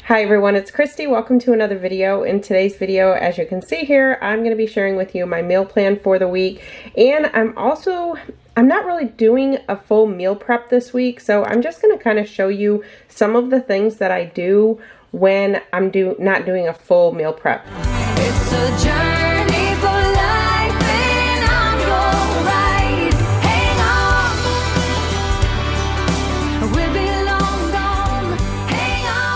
Hi everyone, it's Kristi. Welcome to another video. In today's video, as you can see here, I'm going to be sharing with you my meal plan for the week. And I'm not really doing a full meal prep this week, so I'm just going to kind of show you some of the things that I do when I'm not doing a full meal prep. It's a journey for life and I'm your ride. Hang on, we'll be long gone. Hang on.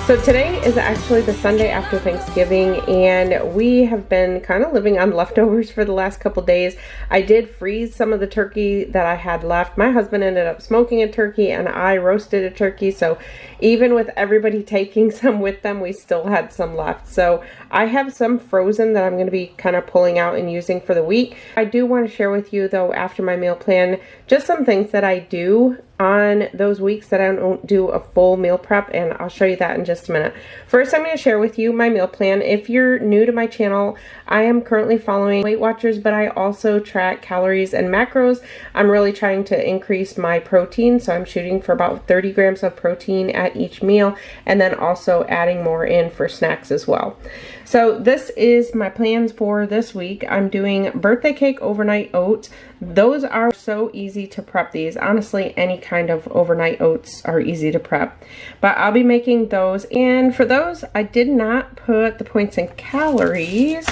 So today is actually the Sunday after Thanksgiving, and we have been kind of living on leftovers for the last couple days. I did freeze some of the turkey that I had left. My husband ended up smoking a turkey and I roasted a turkey, so even with everybody taking some with them, we still had some left. So I have some frozen that I'm going to be kind of pulling out and using for the week. I do want to share with you though, after my meal plan, just some things that I do on those weeks that I don't do a full meal prep, and I'll show you that in just a minute. First, I'm going to share with you my meal plan. If you're new to my channel, I am currently following Weight Watchers, but I also track calories and macros. I'm really trying to increase my protein, so I'm shooting for about 30 grams of protein at each meal, and then also adding more in for snacks as well. So this is my plans for this week. I'm doing birthday cake overnight oats. Those are so easy to prep these. Honestly, any kind of overnight oats are easy to prep. But I'll be making those. And for those, I did not put the points and calories.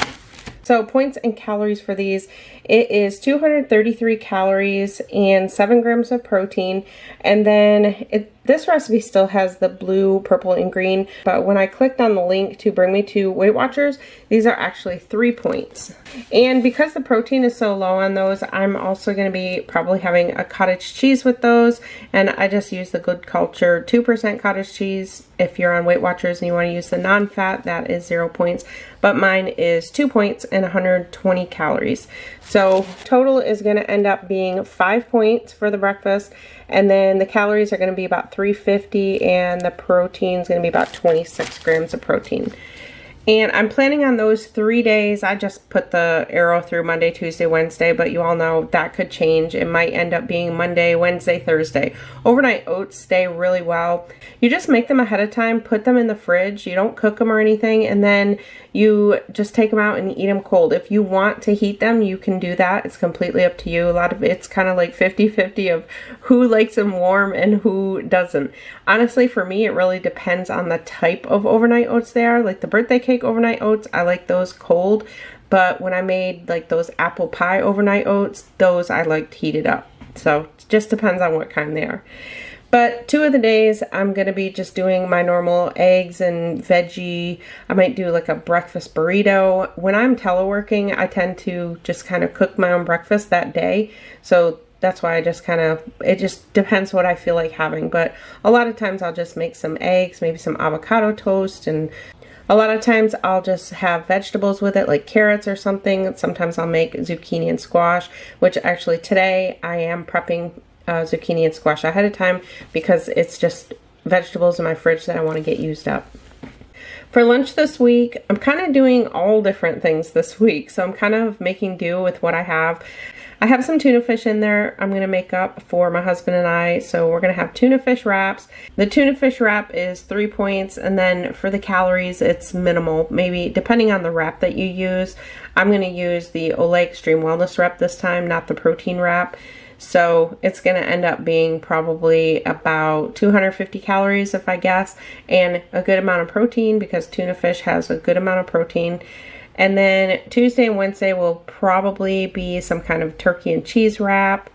So points and calories for these, it is 233 calories and 7 grams of protein. And then this recipe still has the blue, purple, and green. But when I clicked on the link to bring me to Weight Watchers, these are actually 3 points. And because the protein is so low on those, I'm also going to be probably having a cottage cheese with those. And I just use the Good Culture 2% cottage cheese. If you're on Weight Watchers and you want to use the non-fat, that is 0 points. But mine is 2 points and 120 calories. So total is going to end up being 5 points for the breakfast. And then the calories are going to be about 350, and the protein is going to be about 26 grams of protein. And I'm planning on those 3 days. I just put the arrow through Monday, Tuesday, Wednesday, but you all know that could change. It might end up being Monday, Wednesday, Thursday. Overnight oats stay really well. You just make them ahead of time, put them in the fridge. You don't cook them or anything, and then you just take them out and eat them cold. If you want to heat them, you can do that. It's completely up to you. A lot of it's kind of like 50-50 of who likes them warm and who doesn't. Honestly, for me, it really depends on the type of overnight oats they are. Like the birthday cake overnight oats, I like those cold. But when I made like those apple pie overnight oats, those I liked heated up. So it just depends on what kind they are. But 2 of the days, I'm going to be just doing my normal eggs and veggie. I might do like a breakfast burrito. When I'm teleworking, I tend to just kind of cook my own breakfast that day. So that's why I just it just depends what I feel like having. But a lot of times I'll just make some eggs, maybe some avocado toast, and a lot of times I'll just have vegetables with it, like carrots or something. Sometimes I'll make zucchini and squash, which actually today I am prepping zucchini and squash ahead of time because it's just vegetables in my fridge that I want to get used up. For lunch this week, I'm kind of doing all different things this week. So I'm kind of making do with what I have. I have some tuna fish in there I'm going to make up for my husband and I. So we're going to have tuna fish wraps. The tuna fish wrap is 3 points. And then for the calories, it's minimal. Maybe depending on the wrap that you use. I'm going to use the Olay Extreme Wellness wrap this time, not the protein wrap. So it's going to end up being probably about 250 calories if I guess, and a good amount of protein because tuna fish has a good amount of protein. And then Tuesday and Wednesday will probably be some kind of turkey and cheese wrap.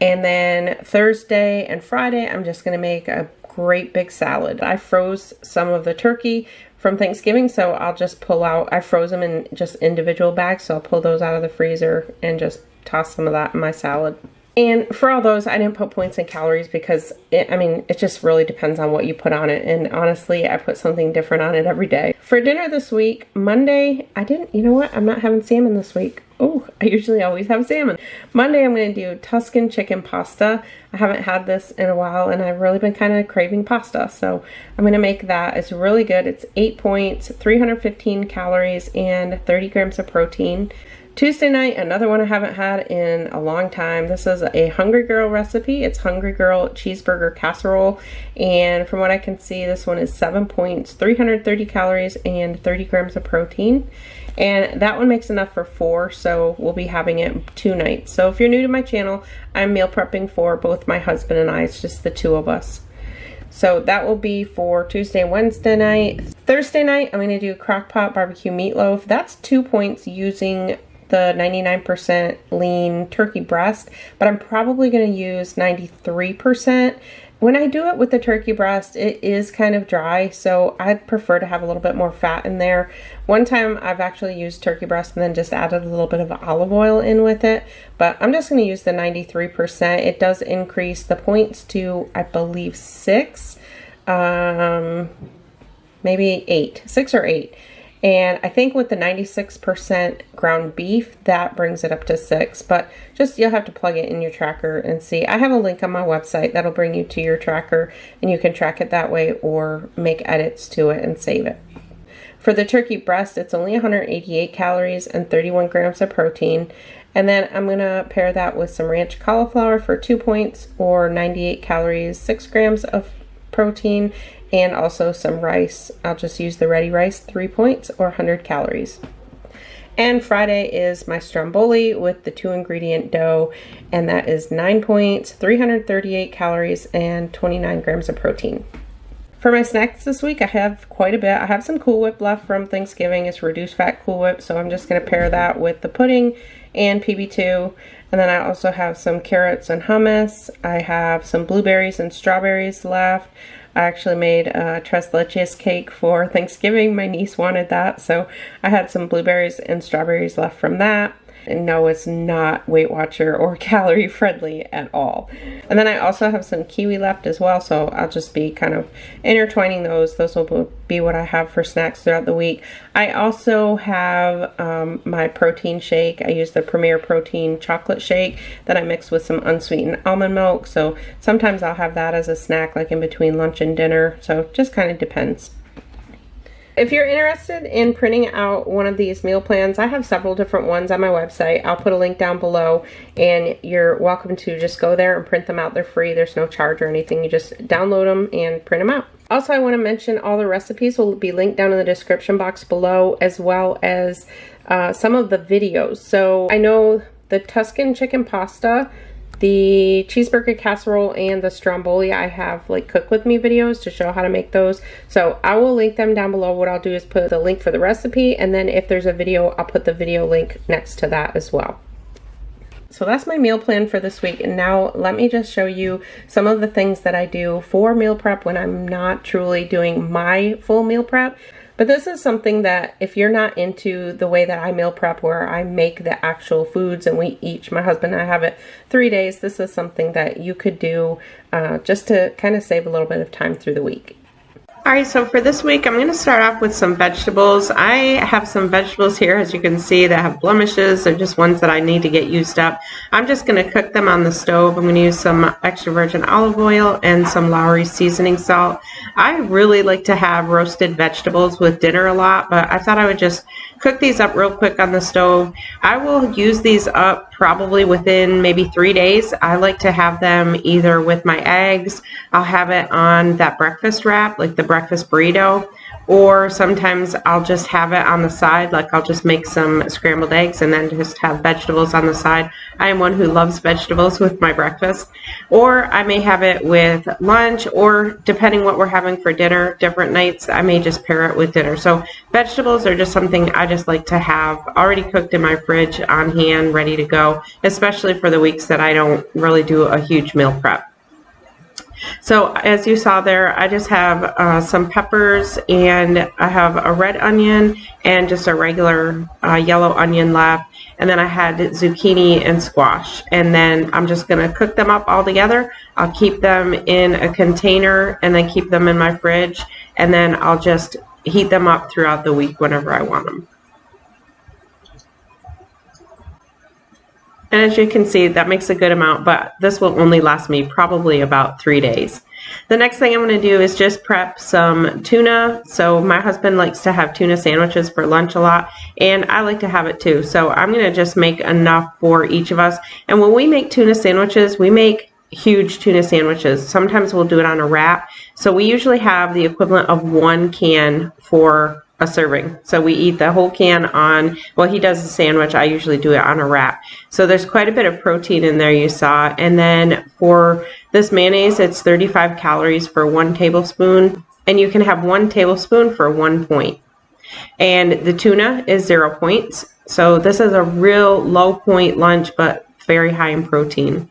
And then Thursday and Friday, I'm just going to make a great big salad. I froze some of the turkey from Thanksgiving, so I'll just pull out, I froze them in just individual bags, so I'll pull those out of the freezer and just toss some of that in my salad. And for all those, I didn't put points and calories because it just really depends on what you put on it. And honestly, I put something different on it every day. For dinner this week, Monday, you know what? I'm not having salmon this week. Oh, I usually always have salmon. Monday, I'm going to do Tuscan chicken pasta. I haven't had this in a while and I've really been kind of craving pasta. So I'm going to make that. It's really good. It's 8 points, 315 calories, and 30 grams of protein. Tuesday night, another one I haven't had in a long time. This is a Hungry Girl recipe. It's Hungry Girl cheeseburger casserole. And from what I can see, this one is 7 points, 330 calories, and 30 grams of protein. And that one makes enough for 4, so we'll be having it 2 nights. So if you're new to my channel, I'm meal prepping for both my husband and I. It's just the 2 of us. So that will be for Tuesday and Wednesday night. Thursday night, I'm going to do crock pot barbecue meatloaf. That's 2 points using the 99% lean turkey breast, but I'm probably going to use 93%. When I do it with the turkey breast, it is kind of dry, so I'd prefer to have a little bit more fat in there. One time I've actually used turkey breast and then just added a little bit of olive oil in with it, but I'm just going to use the 93%. It does increase the points to, I believe, 6, maybe 8, 6 or 8. And I think with the 96% ground beef, that brings it up to 6. But just, you'll have to plug it in your tracker and see. I have a link on my website that'll bring you to your tracker, and you can track it that way or make edits to it and save it. For the turkey breast, it's only 188 calories and 31 grams of protein. And then I'm going to pair that with some ranch cauliflower for 2 points, or 98 calories, 6 grams of protein, and also some rice. I'll just use the ready rice, 3 points, or 100 calories. And Friday is my stromboli with the 2-ingredient dough, and that is 9 points, 338 calories, and 29 grams of protein. For my snacks this week, I have quite a bit. I have some Cool Whip left from Thanksgiving. It's reduced fat Cool Whip, so I'm just going to pair that with the pudding and PB2. And then I also have some carrots and hummus. I have some blueberries and strawberries left. I actually made a tres leches cake for Thanksgiving. My niece wanted that, so I had some blueberries and strawberries left from that. And no, it's not Weight Watcher or calorie friendly at all. And then I also have some kiwi left as well, so I'll just be kind of intertwining those. Those will be what I have for snacks throughout the week. I also have my protein shake. I use the Premier Protein chocolate shake that I mix with some unsweetened almond milk. So sometimes I'll have that as a snack, like in between lunch and dinner. So it just kind of depends. If you're interested in printing out one of these meal plans, I have several different ones on my website. I'll put a link down below, and you're welcome to just go there and print them out. They're free. There's no charge or anything. You just download them and print them out. Also, I want to mention all the recipes will be linked down in the description box below, as well as some of the videos. So I know the Tuscan chicken pasta, the cheeseburger casserole, and the stromboli, I have like cook with me videos to show how to make those. So I will link them down below. What I'll do is put the link for the recipe, and then if there's a video, I'll put the video link next to that as well. So that's my meal plan for this week. And now let me just show you some of the things that I do for meal prep when I'm not truly doing my full meal prep. But this is something that if you're not into the way that I meal prep, where I make the actual foods and we each, my husband and I have it 3 days, this is something that you could do just to kind of save a little bit of time through the week. Alright, so for this week, I'm going to start off with some vegetables. I have some vegetables here, as you can see, that have blemishes. They're just ones that I need to get used up. I'm just going to cook them on the stove. I'm going to use some extra virgin olive oil and some Lowry seasoning salt. I really like to have roasted vegetables with dinner a lot, but I thought I would just cook these up real quick on the stove. I will use these up probably within maybe 3 days. I like to have them either with my eggs. I'll have it on that breakfast wrap, like the breakfast burrito, or sometimes I'll just have it on the side, like I'll just make some scrambled eggs and then just have vegetables on the side. I am one who loves vegetables with my breakfast. Or I may have it with lunch, or depending what we're having for dinner, different nights, I may just pair it with dinner. So vegetables are just something I just like to have already cooked in my fridge on hand, ready to go, especially for the weeks that I don't really do a huge meal prep. So as you saw there, I just have some peppers, and I have a red onion and just a regular yellow onion left. And then I had zucchini and squash. And then I'm just going to cook them up all together. I'll keep them in a container and then keep them in my fridge. And then I'll just heat them up throughout the week whenever I want them. And as you can see, that makes a good amount, but this will only last me probably about 3 days. The next thing I'm going to do is just prep some tuna. So my husband likes to have tuna sandwiches for lunch a lot, and I like to have it too. So I'm going to just make enough for each of us. And when we make tuna sandwiches, we make huge tuna sandwiches. Sometimes we'll do it on a wrap. So we usually have the equivalent of 1 can for a serving. So we eat the whole can on, well, he does a sandwich. I usually do it on a wrap. So there's quite a bit of protein in there, you saw. And then for this mayonnaise, it's 35 calories for 1 tablespoon. And you can have 1 tablespoon for 1 point. And the tuna is 0 points. So this is a real low point lunch, but very high in protein.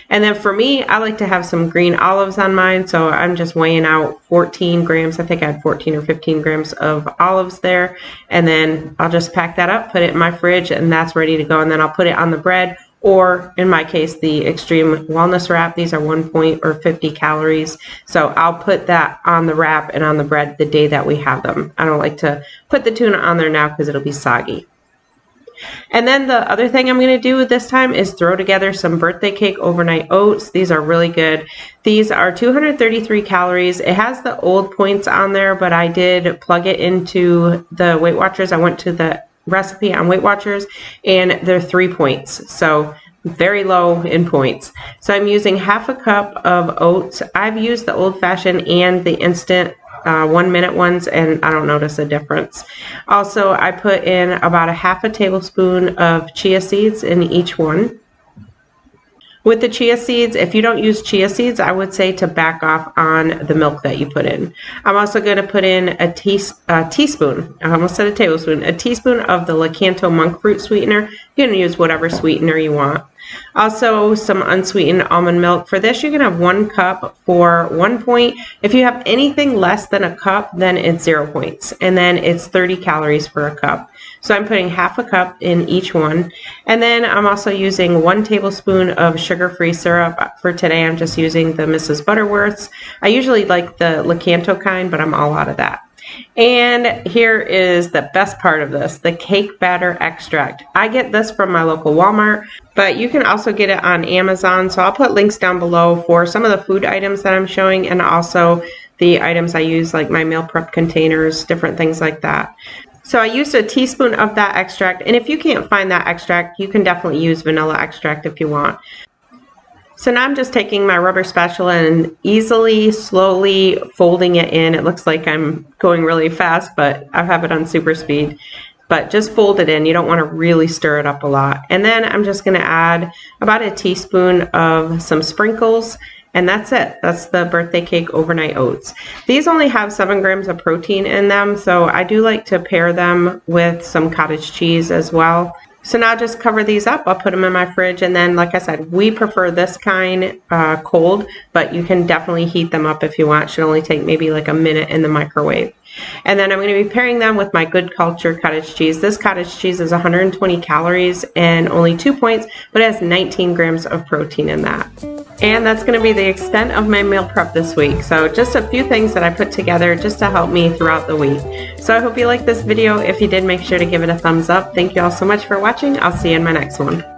And then for me, I like to have some green olives on mine, so I'm just weighing out 14 grams. I think I had 14 or 15 grams of olives there. And then I'll just pack that up, put it in my fridge, and that's ready to go. And then I'll put it on the bread, or in my case, the extreme wellness wrap. These are 1 point or 50 calories. So I'll put that on the wrap and on the bread the day that we have them. I don't like to put the tuna on there now because it'll be soggy. And then the other thing I'm going to do this time is throw together some birthday cake overnight oats. These are really good. These are 233 calories. It has the old points on there, but I did plug it into the Weight Watchers. I went to the recipe on Weight Watchers, and they're 3 points. So very low in points. So I'm using half a cup of oats. I've used the old fashioned and the instant 1 minute ones, and I don't notice a difference. Also, I put in about a half a tablespoon of chia seeds in each one. With the chia seeds, if you don't use chia seeds, I would say to back off on the milk that you put in. I'm also going to put in a teaspoon, I almost said a tablespoon, a teaspoon of the Lakanto monk fruit sweetener. You can use whatever sweetener you want. Also, some unsweetened almond milk. For this, you can have 1 cup for 1 point. If you have anything less than a cup, then it's 0 points. And then it's 30 calories for a cup. So I'm putting half a cup in each one. And then I'm also using 1 tablespoon of sugar-free syrup. For today, I'm just using the Mrs. Butterworth's. I usually like the Lakanto kind, but I'm all out of that. And here is the best part of this, the cake batter extract. I get this from my local Walmart, but you can also get it on Amazon. So I'll put links down below for some of the food items that I'm showing, and also the items I use, like my meal prep containers, different things like that. So I used a teaspoon of that extract, and if you can't find that extract, you can definitely use vanilla extract if you want. So now I'm just taking my rubber spatula and easily, slowly folding it in. It looks like I'm going really fast, but I have it on super speed. But just fold it in. You don't want to really stir it up a lot. And then I'm just going to add about a teaspoon of some sprinkles. And that's it. That's the birthday cake overnight oats. These only have 7 grams of protein in them, so I do like to pair them with some cottage cheese as well. So now just cover these up. I'll put them in my fridge, and then, like I said, we prefer this kind cold, but you can definitely heat them up if you want. It should only take maybe like a minute in the microwave. And then I'm going to be pairing them with my Good Culture cottage cheese. This cottage cheese is 120 calories and only 2 points, but it has 19 grams of protein in that. And that's going to be the extent of my meal prep this week. So just a few things that I put together just to help me throughout the week. So I hope you liked this video. If you did, make sure to give it a thumbs up. Thank you all so much for watching. I'll see you in my next one.